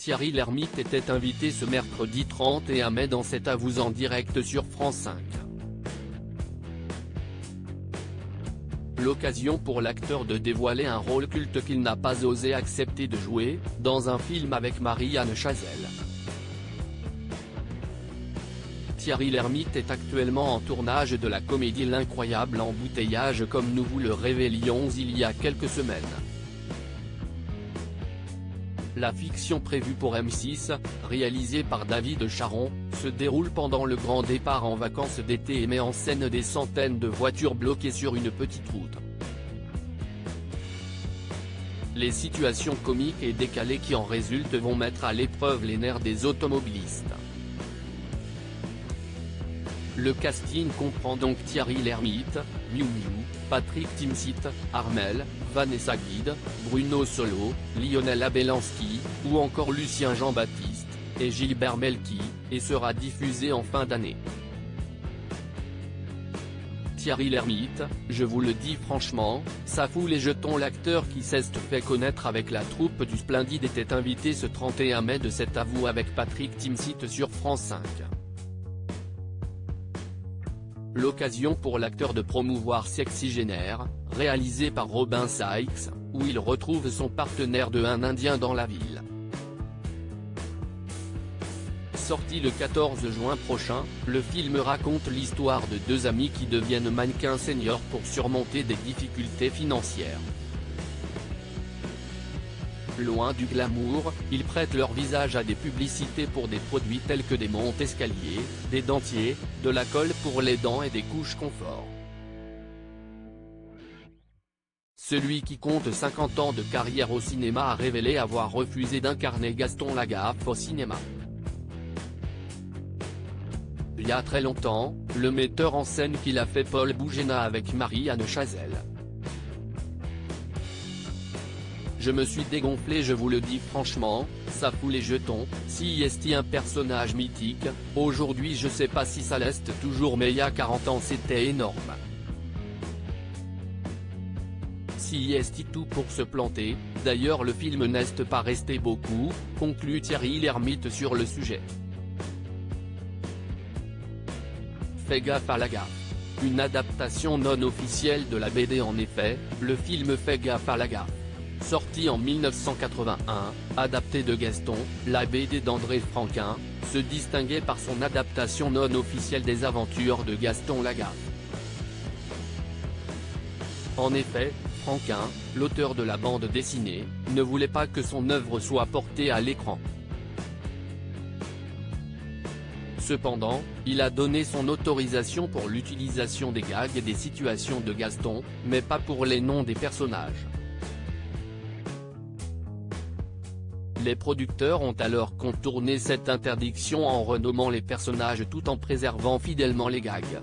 Thierry Lhermitte était invité ce mercredi 31 mai dans C'est à vous en direct sur France 5. L'occasion pour l'acteur de dévoiler un rôle culte qu'il n'a pas osé accepter de jouer, dans un film avec Marie-Anne Chazelle. Thierry Lhermitte est actuellement en tournage de la comédie L'incroyable embouteillage comme nous vous le révélions il y a quelques semaines. La fiction prévue pour M6, réalisée par David Charon, se déroule pendant le grand départ en vacances d'été et met en scène des centaines de voitures bloquées sur une petite route. Les situations comiques et décalées qui en résultent vont mettre à l'épreuve les nerfs des automobilistes. Le casting comprend donc Thierry Lhermitte, Miu Miu, Patrick Timsit, Armelle, Vanessa Guide, Bruno Solo, Lionel Abelanski, ou encore Lucien Jean-Baptiste, et Gilbert Melki, et sera diffusé en fin d'année. Thierry Lhermitte, je vous le dis franchement, ça fout les jetons. L'acteur qui s'est fait connaître avec la troupe du Splendide était invité ce 31 mai de C'est à vous avec Patrick Timsit sur France 5. L'occasion pour l'acteur de promouvoir Sexygénaire, réalisé par Robin Sykes, où il retrouve son partenaire de Un Indien dans la ville. Sorti le 14 juin prochain, le film raconte l'histoire de deux amis qui deviennent mannequins seniors pour surmonter des difficultés financières. Loin du glamour, ils prêtent leur visage à des publicités pour des produits tels que des monte-escaliers, des dentiers, de la colle pour les dents et des couches confort. Celui qui compte 50 ans de carrière au cinéma a révélé avoir refusé d'incarner Gaston Lagaffe au cinéma. Il y a très longtemps, le metteur en scène qu'il a fait Paul Bougena avec Marie-Anne Chazelle. Je me suis dégonflé, je vous le dis franchement, ça fout les jetons. Si est un personnage mythique, aujourd'hui je sais pas si ça l'est toujours mais il y a 40 ans c'était énorme. Si est tout pour se planter, d'ailleurs le film n'est pas resté beaucoup, conclut Thierry Lhermitte sur le sujet. Fais gaffe à la gaffe. Une adaptation non officielle de la BD. En effet, le film Fais gaffe à la gaffe, sorti en 1981, adapté de Gaston, la BD d'André Franquin, se distinguait par son adaptation non officielle des aventures de Gaston Lagaffe. En effet, Franquin, l'auteur de la bande dessinée, ne voulait pas que son œuvre soit portée à l'écran. Cependant, il a donné son autorisation pour l'utilisation des gags et des situations de Gaston, mais pas pour les noms des personnages. Les producteurs ont alors contourné cette interdiction en renommant les personnages tout en préservant fidèlement les gags.